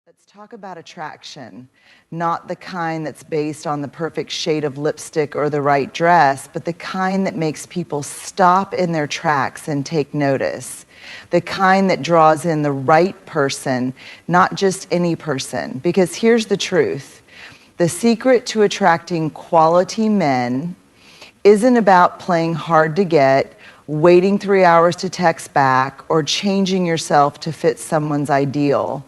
Let's talk about attraction, not the kind that's based on the perfect shade of lipstick or the right dress, but the kind that makes people stop in their tracks and take notice. The kind that draws in the right person, not just any person. Because here's the truth. The secret to attracting quality men isn't about playing hard to get, waiting 3 hours to text back, or changing yourself to fit someone's ideal.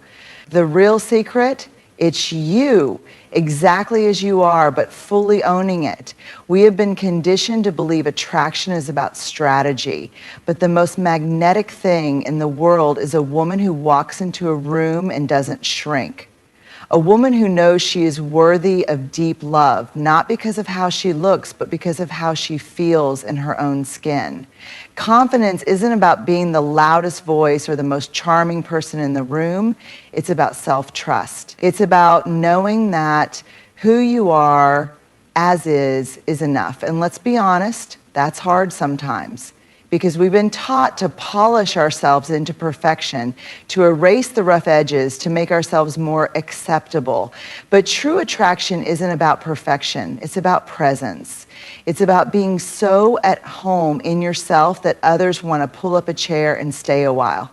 The real secret, it's you, exactly as you are, but fully owning it. We have been conditioned to believe attraction is about strategy, but the most magnetic thing in the world is a woman who walks into a room and doesn't shrink. A woman who knows she is worthy of deep love, not because of how she looks, but because of how she feels in her own skin. Confidence isn't about being the loudest voice or the most charming person in the room. It's about self-trust. It's about knowing that who you are as is enough. And let's be honest, that's hard sometimes, because we've been taught to polish ourselves into perfection, to erase the rough edges, to make ourselves more acceptable. But true attraction isn't about perfection, it's about presence. It's about being so at home in yourself that others want to pull up a chair and stay a while.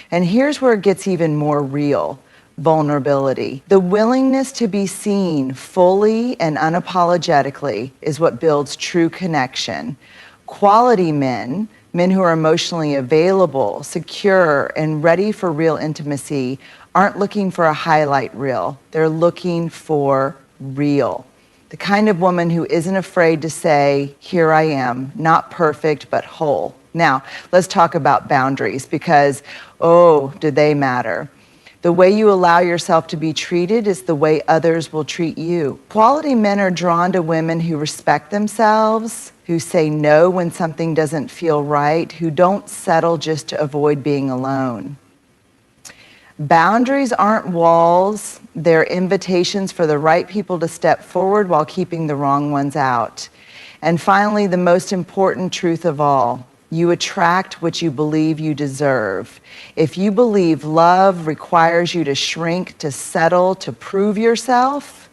And here's where it gets even more real. Vulnerability. The willingness to be seen fully and unapologetically is what builds true connection. Quality men who are emotionally available, secure, and ready for real intimacy aren't looking for a highlight reel. They're looking for real. The kind of woman who isn't afraid to say, here I am, not perfect, but whole. Now, let's talk about boundaries because, oh, do they matter? The way you allow yourself to be treated is the way others will treat you. Quality men are drawn to women who respect themselves, who say no when something doesn't feel right, who don't settle just to avoid being alone. Boundaries aren't walls, they're invitations for the right people to step forward while keeping the wrong ones out. And finally, the most important truth of all, you attract what you believe you deserve. If you believe love requires you to shrink, to settle, to prove yourself,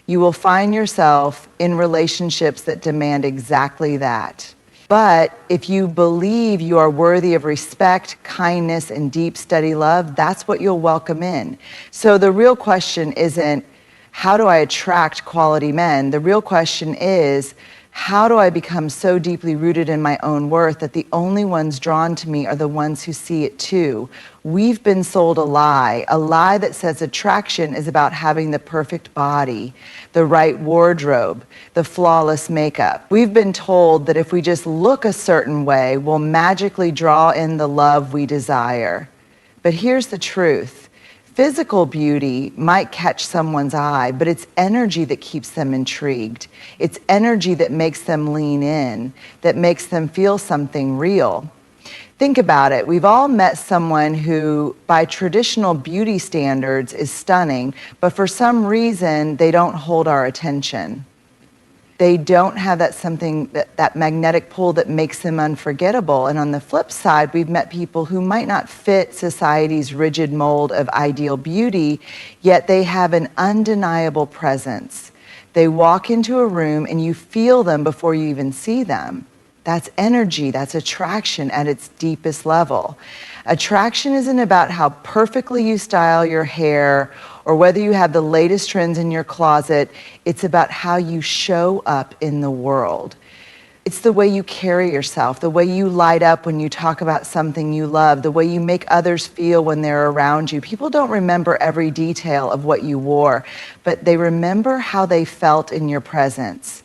you will find yourself in relationships that demand exactly that. But if you believe you are worthy of respect, kindness, and deep, steady love, that's what you'll welcome in. So the real question isn't, how do I attract quality men? The real question is, how do I become so deeply rooted in my own worth that the only ones drawn to me are the ones who see it too? We've been sold a lie that says attraction is about having the perfect body, the right wardrobe, the flawless makeup. We've been told that if we just look a certain way, we'll magically draw in the love we desire. But here's the truth. Physical beauty might catch someone's eye, but it's energy that keeps them intrigued. It's energy that makes them lean in, that makes them feel something real. Think about it. We've all met someone who, by traditional beauty standards, is stunning, but for some reason, they don't hold our attention. They don't have that magnetic pull that makes them unforgettable. And on the flip side, we've met people who might not fit society's rigid mold of ideal beauty, yet they have an undeniable presence. They walk into a room and you feel them before you even see them. That's energy, that's attraction at its deepest level. Attraction isn't about how perfectly you style your hair or whether you have the latest trends in your closet. It's about how you show up in the world. It's the way you carry yourself, the way you light up when you talk about something you love, the way you make others feel when they're around you. People don't remember every detail of what you wore, but they remember how they felt in your presence.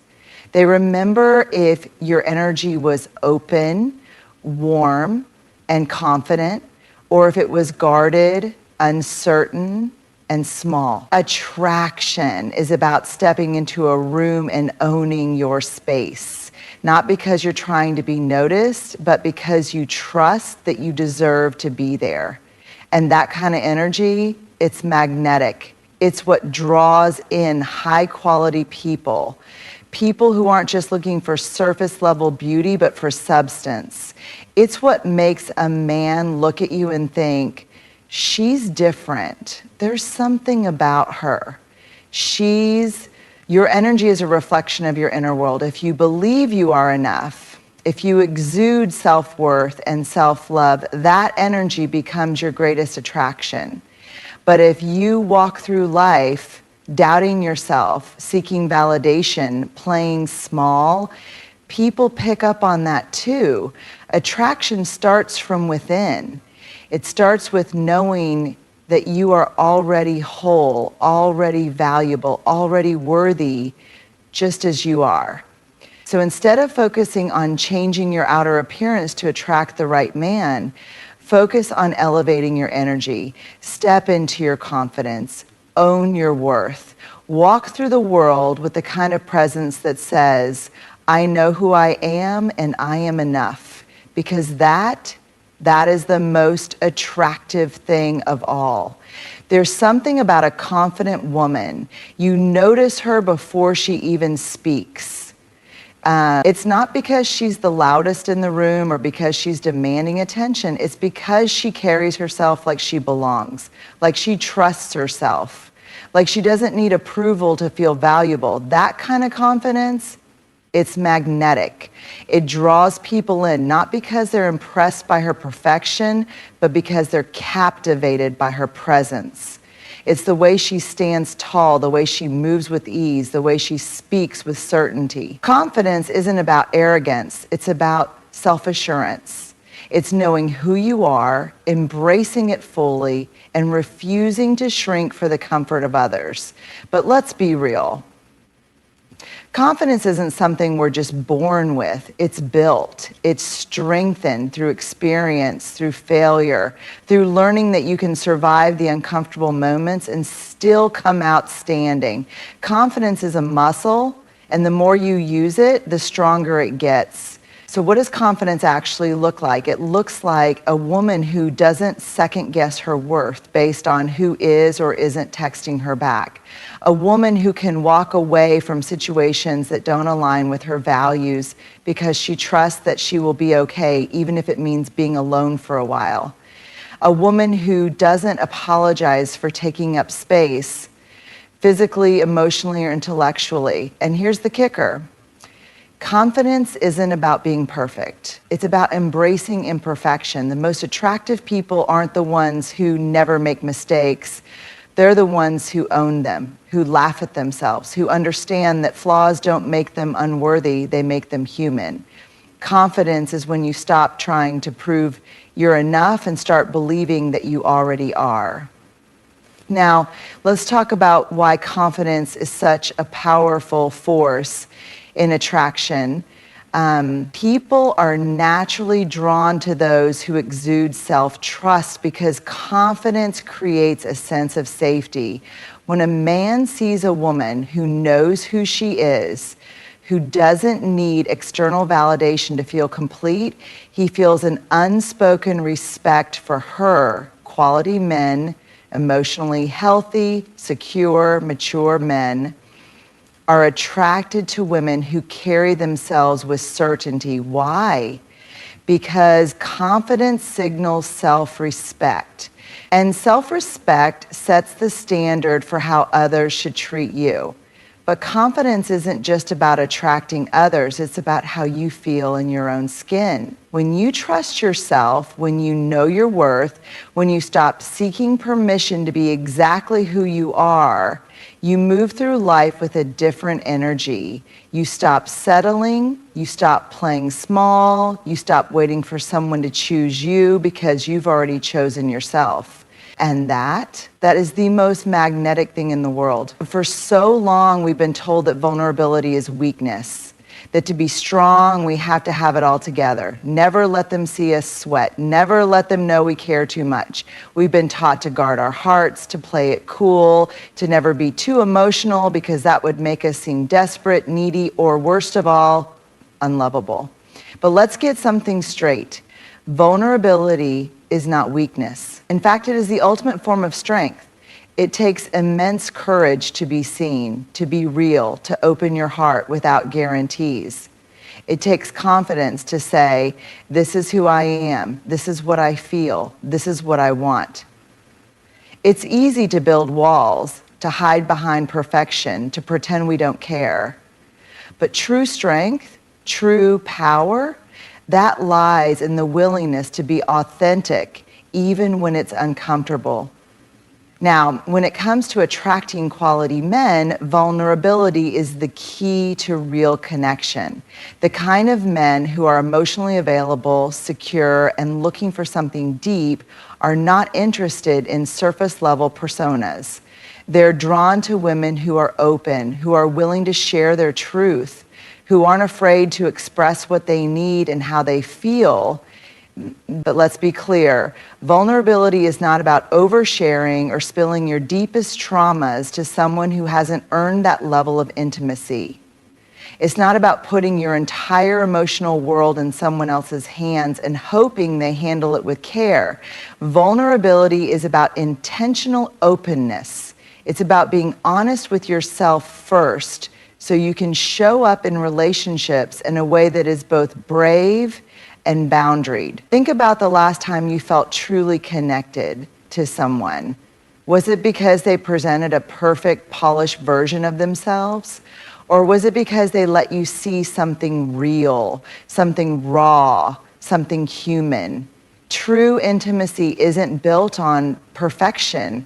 They remember if your energy was open, warm, and confident, or if it was guarded, uncertain, and small. Attraction is about stepping into a room and owning your space, not because you're trying to be noticed, but because you trust that you deserve to be there. And that kind of energy, it's magnetic. It's what draws in high-quality people. People who aren't just looking for surface-level beauty, but for substance. It's what makes a man look at you and think, she's different. There's something about her. Your energy is a reflection of your inner world. If you believe you are enough, if you exude self-worth and self-love, that energy becomes your greatest attraction. But if you walk through life doubting yourself, seeking validation, playing small, people pick up on that too. Attraction starts from within. It starts with knowing that you are already whole, already valuable, already worthy, just as you are. So instead of focusing on changing your outer appearance to attract the right man, focus on elevating your energy. Step into your confidence. Own your worth. Walk through the world with the kind of presence that says, I know who I am and I am enough. Because that is the most attractive thing of all. There's something about a confident woman. You notice her before she even speaks. It's not because she's the loudest in the room or because she's demanding attention. It's because she carries herself like she belongs, like she trusts herself, like she doesn't need approval to feel valuable. That kind of confidence, it's magnetic. It draws people in, not because they're impressed by her perfection, but because they're captivated by her presence. It's the way she stands tall, the way she moves with ease, the way she speaks with certainty. Confidence isn't about arrogance, it's about self-assurance. It's knowing who you are, embracing it fully, and refusing to shrink for the comfort of others. But let's be real. Confidence isn't something we're just born with. It's built. It's strengthened through experience, through failure, through learning that you can survive the uncomfortable moments and still come out standing. Confidence is a muscle, and the more you use it, the stronger it gets. So what does confidence actually look like? It looks like a woman who doesn't second guess her worth based on who is or isn't texting her back. A woman who can walk away from situations that don't align with her values because she trusts that she will be okay, even if it means being alone for a while. A woman who doesn't apologize for taking up space, physically, emotionally, or intellectually. And here's the kicker. Confidence isn't about being perfect. It's about embracing imperfection. The most attractive people aren't the ones who never make mistakes. They're the ones who own them, who laugh at themselves, who understand that flaws don't make them unworthy, they make them human. Confidence is when you stop trying to prove you're enough and start believing that you already are. Now, let's talk about why confidence is such a powerful force in attraction. People are naturally drawn to those who exude self-trust because confidence creates a sense of safety. When a man sees a woman who knows who she is, who doesn't need external validation to feel complete, he feels an unspoken respect for her. Quality men, emotionally healthy, secure, mature men, are attracted to women who carry themselves with certainty. Why? Because confidence signals self-respect. And self-respect sets the standard for how others should treat you. But confidence isn't just about attracting others, it's about how you feel in your own skin. When you trust yourself, when you know your worth, when you stop seeking permission to be exactly who you are, you move through life with a different energy. You stop settling, you stop playing small, you stop waiting for someone to choose you because you've already chosen yourself. And that is the most magnetic thing in the world. For so long, we've been told that vulnerability is weakness, that to be strong, we have to have it all together. Never let them see us sweat. Never let them know we care too much. We've been taught to guard our hearts, to play it cool, to never be too emotional because that would make us seem desperate, needy, or worst of all, unlovable. But let's get something straight. Vulnerability is not weakness. In fact, it is the ultimate form of strength. It takes immense courage to be seen, to be real, to open your heart without guarantees. It takes confidence to say, this is who I am, this is what I feel, this is what I want. It's easy to build walls, to hide behind perfection, to pretend we don't care. But true strength, true power, that lies in the willingness to be authentic, even when it's uncomfortable. Now, when it comes to attracting quality men, vulnerability is the key to real connection. The kind of men who are emotionally available, secure, and looking for something deep are not interested in surface-level personas. They're drawn to women who are open, who are willing to share their truth, who aren't afraid to express what they need and how they feel. But let's be clear, vulnerability is not about oversharing or spilling your deepest traumas to someone who hasn't earned that level of intimacy. It's not about putting your entire emotional world in someone else's hands and hoping they handle it with care. Vulnerability is about intentional openness. It's about being honest with yourself first so you can show up in relationships in a way that is both brave and boundaried. Think about the last time you felt truly connected to someone. Was it because they presented a perfect, polished version of themselves? Or was it because they let you see something real, something raw, something human? True intimacy isn't built on perfection.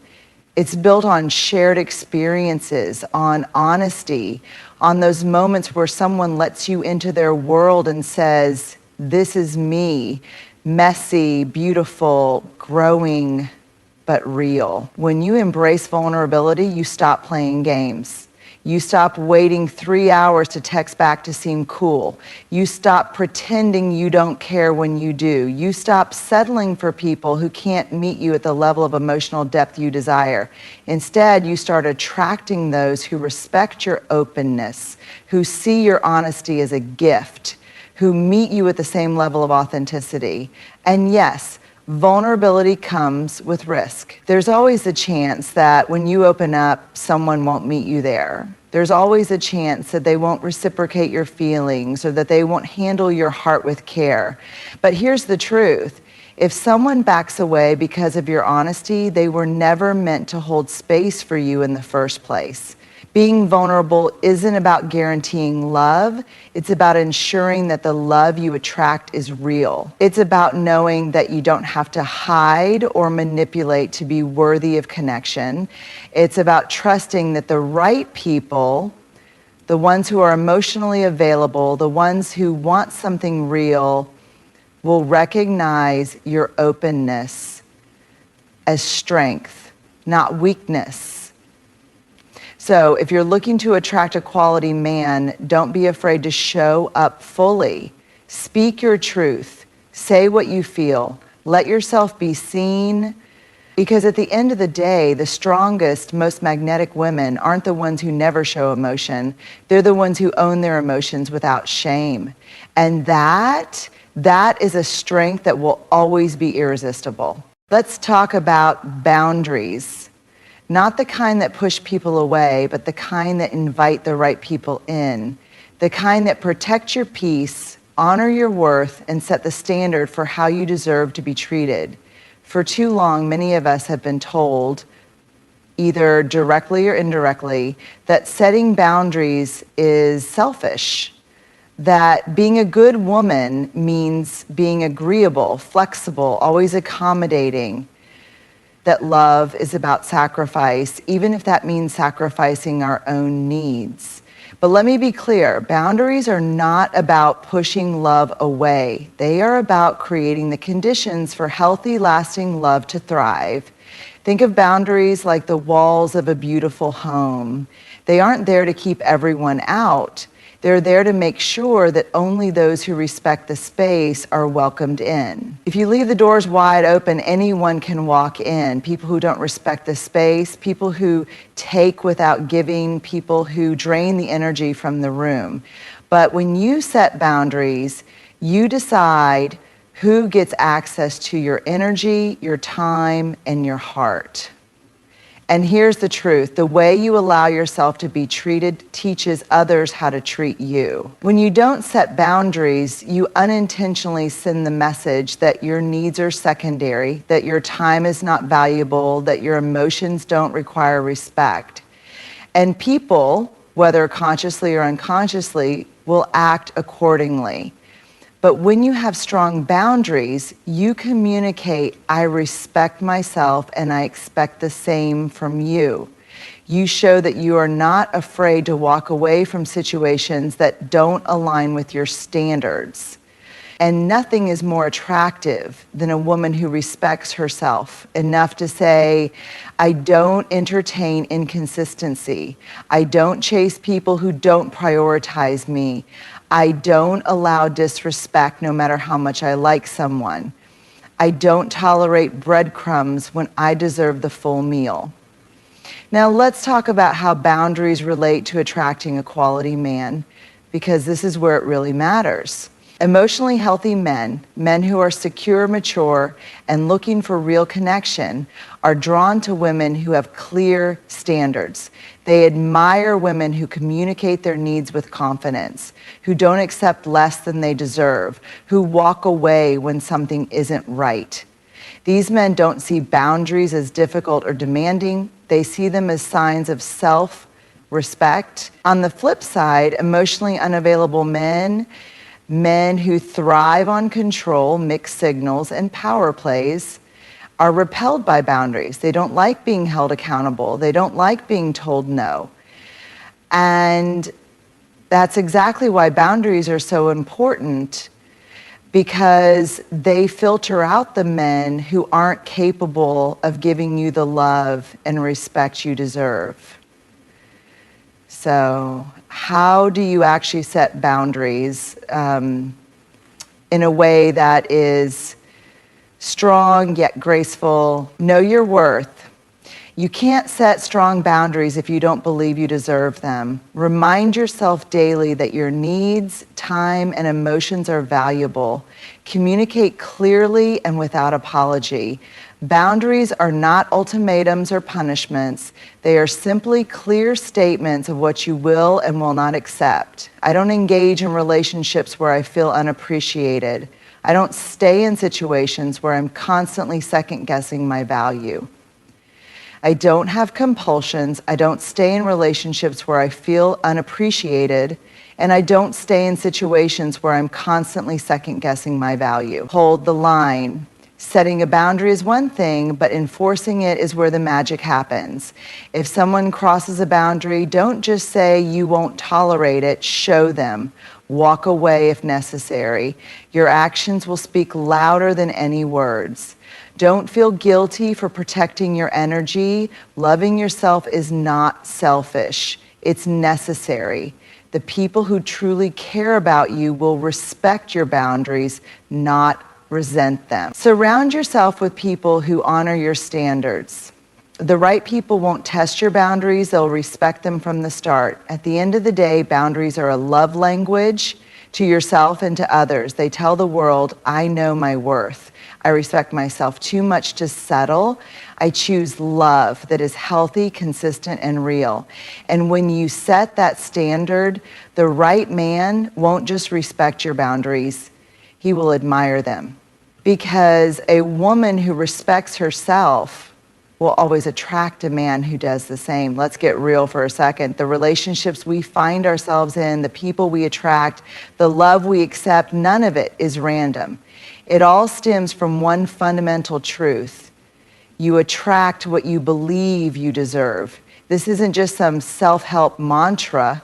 It's built on shared experiences, on honesty, on those moments where someone lets you into their world and says, "This is me, messy, beautiful, growing, but real." When you embrace vulnerability, you stop playing games. You stop waiting 3 hours to text back to seem cool. You stop pretending you don't care when you do. You stop settling for people who can't meet you at the level of emotional depth you desire. Instead, you start attracting those who respect your openness, who see your honesty as a gift, who meet you at the same level of authenticity. And yes, vulnerability comes with risk. There's always a chance that when you open up, someone won't meet you there. There's always a chance that they won't reciprocate your feelings or that they won't handle your heart with care. But here's the truth. If someone backs away because of your honesty, they were never meant to hold space for you in the first place. Being vulnerable isn't about guaranteeing love. It's about ensuring that the love you attract is real. It's about knowing that you don't have to hide or manipulate to be worthy of connection. It's about trusting that the right people, the ones who are emotionally available, the ones who want something real, will recognize your openness as strength, not weakness. So if you're looking to attract a quality man, don't be afraid to show up fully. Speak your truth. Say what you feel. Let yourself be seen. Because at the end of the day, the strongest, most magnetic women aren't the ones who never show emotion. They're the ones who own their emotions without shame. And that is a strength that will always be irresistible. Let's talk about boundaries. Not the kind that push people away, but the kind that invite the right people in. The kind that protect your peace, honor your worth, and set the standard for how you deserve to be treated. For too long, many of us have been told, either directly or indirectly, that setting boundaries is selfish. That being a good woman means being agreeable, flexible, always accommodating. That love is about sacrifice, even if that means sacrificing our own needs. But let me be clear, boundaries are not about pushing love away. They are about creating the conditions for healthy, lasting love to thrive. Think of boundaries like the walls of a beautiful home. They aren't there to keep everyone out. They're there to make sure that only those who respect the space are welcomed in. If you leave the doors wide open, anyone can walk in. People who don't respect the space, people who take without giving, people who drain the energy from the room. But when you set boundaries, you decide who gets access to your energy, your time, and your heart. And here's the truth. The way you allow yourself to be treated teaches others how to treat you. When you don't set boundaries, you unintentionally send the message that your needs are secondary, that your time is not valuable, that your emotions don't require respect. And people, whether consciously or unconsciously, will act accordingly. But when you have strong boundaries, you communicate, I respect myself and I expect the same from you. You show that you are not afraid to walk away from situations that don't align with your standards. And nothing is more attractive than a woman who respects herself enough to say, I don't entertain inconsistency. I don't chase people who don't prioritize me. I don't allow disrespect no matter how much I like someone. I don't tolerate breadcrumbs when I deserve the full meal. Now let's talk about how boundaries relate to attracting a quality man, because this is where it really matters. Emotionally healthy men, men who are secure, mature, and looking for real connection, are drawn to women who have clear standards. They admire women who communicate their needs with confidence, who don't accept less than they deserve, who walk away when something isn't right. These men don't see boundaries as difficult or demanding. They see them as signs of self-respect. On the flip side, emotionally unavailable men who thrive on control, mixed signals, and power plays, are repelled by boundaries. They don't like being held accountable. They don't like being told no. And that's exactly why boundaries are so important, because they filter out the men who aren't capable of giving you the love and respect you deserve. So how do you actually set boundaries in a way that is strong yet graceful? Know your worth. You can't set strong boundaries if you don't believe you deserve them. Remind yourself daily that your needs, time, and emotions are valuable. Communicate clearly and without apology. Boundaries are not ultimatums or punishments. They are simply clear statements of what you will and will not accept. I don't engage in relationships where I feel unappreciated. I don't stay in situations where I'm constantly second-guessing my value. I don't have compulsions. I don't stay in relationships where I feel unappreciated. And I don't stay in situations where I'm constantly second-guessing my value. Hold the line. Setting a boundary is one thing, but enforcing it is where the magic happens. If someone crosses a boundary, don't just say you won't tolerate it, show them. Walk away if necessary. Your actions will speak louder than any words. Don't feel guilty for protecting your energy. Loving yourself is not selfish. It's necessary. The people who truly care about you will respect your boundaries, not resent them. Surround yourself with people who honor your standards. The right people won't test your boundaries, they'll respect them from the start. At the end of the day, boundaries are a love language to yourself and to others. They tell the world, I know my worth. I respect myself too much to settle. I choose love that is healthy, consistent, and real. And when you set that standard, the right man won't just respect your boundaries, he will admire them. Because a woman who respects herself will always attract a man who does the same. Let's get real for a second. The relationships we find ourselves in, the people we attract, the love we accept, none of it is random. It all stems from one fundamental truth. You attract what you believe you deserve. This isn't just some self-help mantra.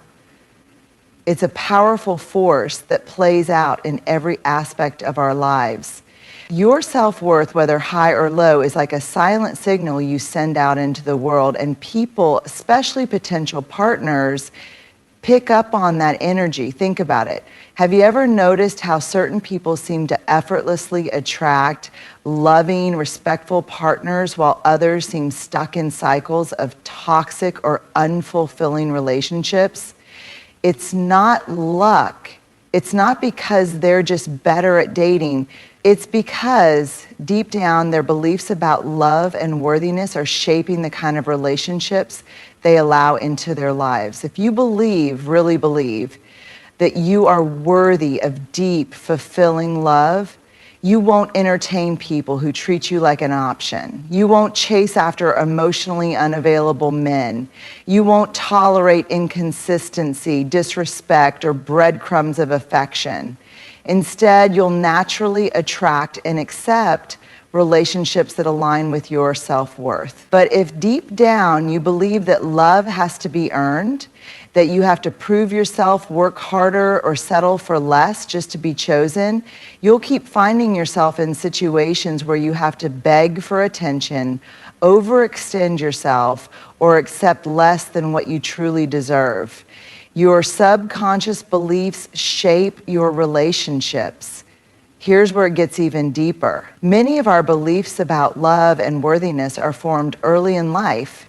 It's a powerful force that plays out in every aspect of our lives. Your self-worth, whether high or low, is like a silent signal you send out into the world, and people, especially potential partners, pick up on that energy. Think about it. Have you ever noticed how certain people seem to effortlessly attract loving, respectful partners while others seem stuck in cycles of toxic or unfulfilling relationships? It's not luck. It's not because they're just better at dating. It's because deep down their beliefs about love and worthiness are shaping the kind of relationships they allow into their lives. If you believe, really believe, that you are worthy of deep, fulfilling love, you won't entertain people who treat you like an option. You won't chase after emotionally unavailable men. You won't tolerate inconsistency, disrespect, or breadcrumbs of affection. Instead, you'll naturally attract and accept relationships that align with your self-worth. But if deep down you believe that love has to be earned, that you have to prove yourself, work harder, or settle for less just to be chosen, you'll keep finding yourself in situations where you have to beg for attention, overextend yourself, or accept less than what you truly deserve. Your subconscious beliefs shape your relationships. Here's where it gets even deeper. Many of our beliefs about love and worthiness are formed early in life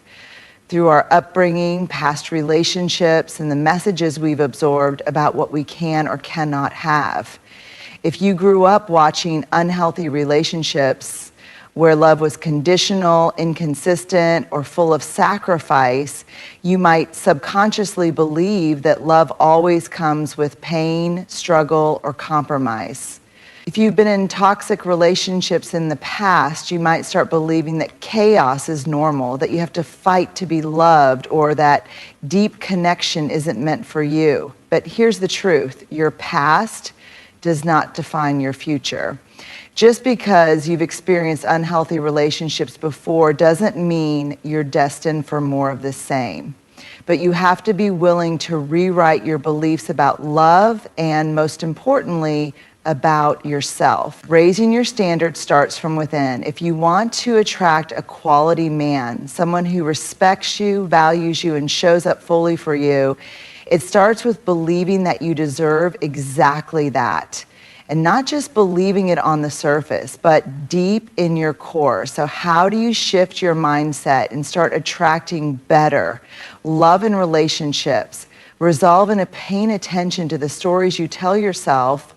through our upbringing, past relationships, and the messages we've absorbed about what we can or cannot have. If you grew up watching unhealthy relationships where love was conditional, inconsistent, or full of sacrifice, you might subconsciously believe that love always comes with pain, struggle, or compromise. If you've been in toxic relationships in the past, you might start believing that chaos is normal, that you have to fight to be loved, or that deep connection isn't meant for you. But here's the truth: your past does not define your future. Just because you've experienced unhealthy relationships before doesn't mean you're destined for more of the same. But you have to be willing to rewrite your beliefs about love and, most importantly, about yourself. Raising your standards starts from within. If you want to attract a quality man, someone who respects you, values you, and shows up fully for you, it starts with believing that you deserve exactly that. And not just believing it on the surface, but deep in your core. So how do you shift your mindset and start attracting better love and relationships? Resolve into paying attention to the stories you tell yourself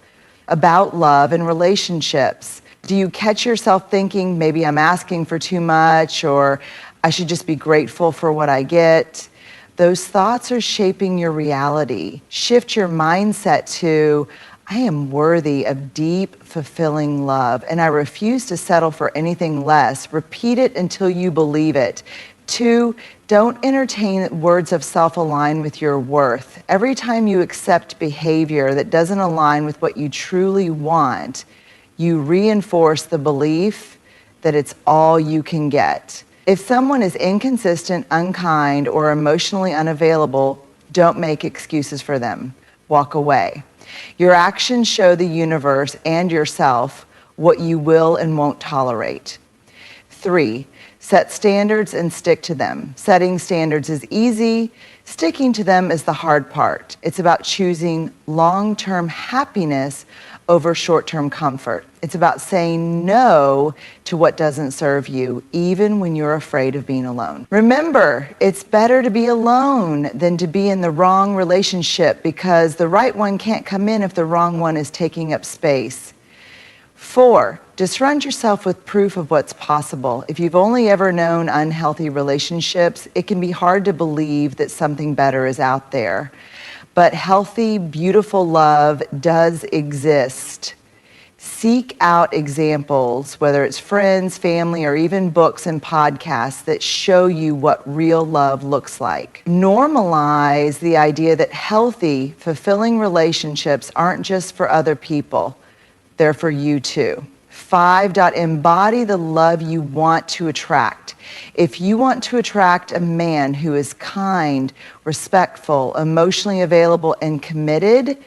about love and relationships. Do you catch yourself thinking, maybe I'm asking for too much, or I should just be grateful for what I get? Those thoughts are shaping your reality. Shift your mindset to, I am worthy of deep, fulfilling love, and I refuse to settle for anything less. Repeat it until you believe it. 2, don't entertain words of self-align with your worth. Every time you accept behavior that doesn't align with what you truly want, you reinforce the belief that it's all you can get. If someone is inconsistent, unkind, or emotionally unavailable, don't make excuses for them. Walk away. Your actions show the universe and yourself what you will and won't tolerate. 3, set standards and stick to them. Setting standards is easy. Sticking to them is the hard part. It's about choosing long-term happiness over short-term comfort. It's about saying no to what doesn't serve you, even when you're afraid of being alone. Remember, it's better to be alone than to be in the wrong relationship, because the right one can't come in if the wrong one is taking up space. 4, surround yourself with proof of what's possible. If you've only ever known unhealthy relationships, it can be hard to believe that something better is out there. But healthy, beautiful love does exist. Seek out examples, whether it's friends, family, or even books and podcasts that show you what real love looks like. Normalize the idea that healthy, fulfilling relationships aren't just for other people. They're for you too. 5, embody the love you want to attract. If you want to attract a man who is kind, respectful, emotionally available, and committed,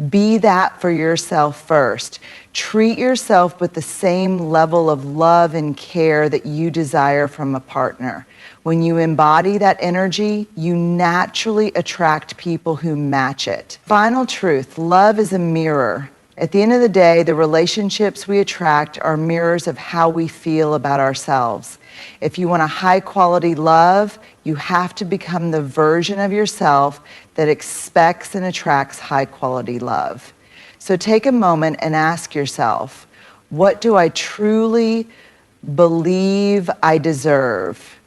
be that for yourself first. Treat yourself with the same level of love and care that you desire from a partner. When you embody that energy, you naturally attract people who match it. Final truth: love is a mirror. At the end of the day, the relationships we attract are mirrors of how we feel about ourselves. If you want a high-quality love, you have to become the version of yourself that expects and attracts high-quality love. So take a moment and ask yourself, What do I truly believe I deserve?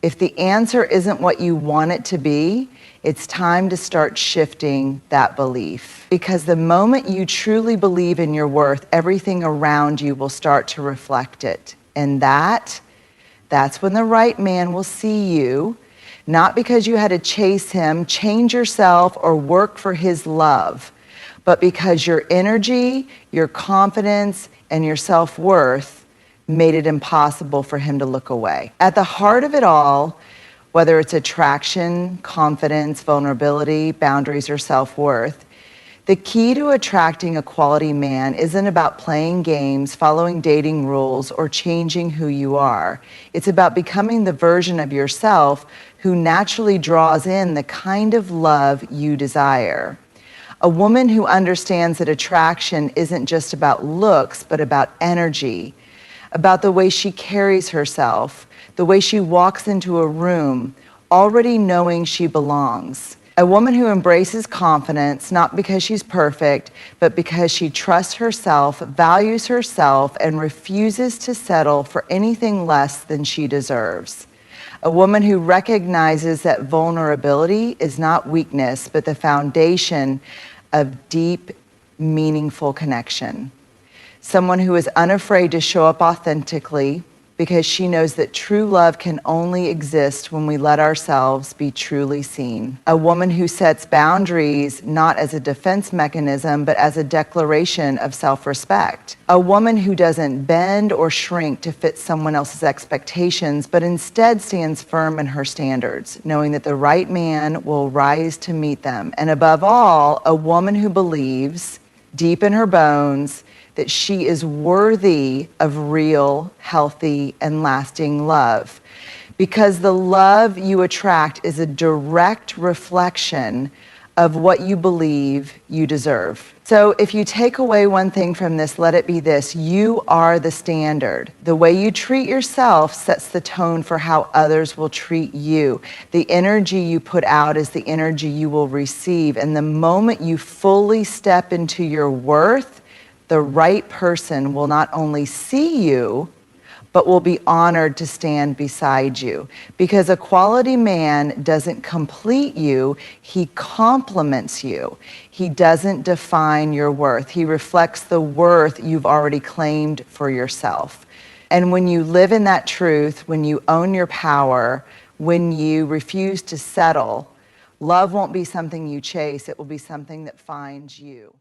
If the answer isn't what you want it to be, it's time to start shifting that belief. Because the moment you truly believe in your worth, everything around you will start to reflect it. And that's when the right man will see you, not because you had to chase him, change yourself, or work for his love, but because your energy, your confidence, and your self-worth made it impossible for him to look away. At the heart of it all, whether it's attraction, confidence, vulnerability, boundaries, or self-worth, the key to attracting a quality man isn't about playing games, following dating rules, or changing who you are. It's about becoming the version of yourself who naturally draws in the kind of love you desire. A woman who understands that attraction isn't just about looks, but about energy, about the way she carries herself, the way she walks into a room, already knowing she belongs. A woman who embraces confidence, not because she's perfect, but because she trusts herself, values herself, and refuses to settle for anything less than she deserves. A woman who recognizes that vulnerability is not weakness, but the foundation of deep, meaningful connection. Someone who is unafraid to show up authentically because she knows that true love can only exist when we let ourselves be truly seen. A woman who sets boundaries not as a defense mechanism, but as a declaration of self-respect. A woman who doesn't bend or shrink to fit someone else's expectations, but instead stands firm in her standards, knowing that the right man will rise to meet them. And above all, a woman who believes deep in her bones that she is worthy of real, healthy, and lasting love. Because the love you attract is a direct reflection of what you believe you deserve. So if you take away one thing from this, let it be this: you are the standard. The way you treat yourself sets the tone for how others will treat you. The energy you put out is the energy you will receive. And the moment you fully step into your worth, the right person will not only see you, but will be honored to stand beside you. Because a quality man doesn't complete you, he complements you. He doesn't define your worth. He reflects the worth you've already claimed for yourself. And when you live in that truth, when you own your power, when you refuse to settle, love won't be something you chase, it will be something that finds you.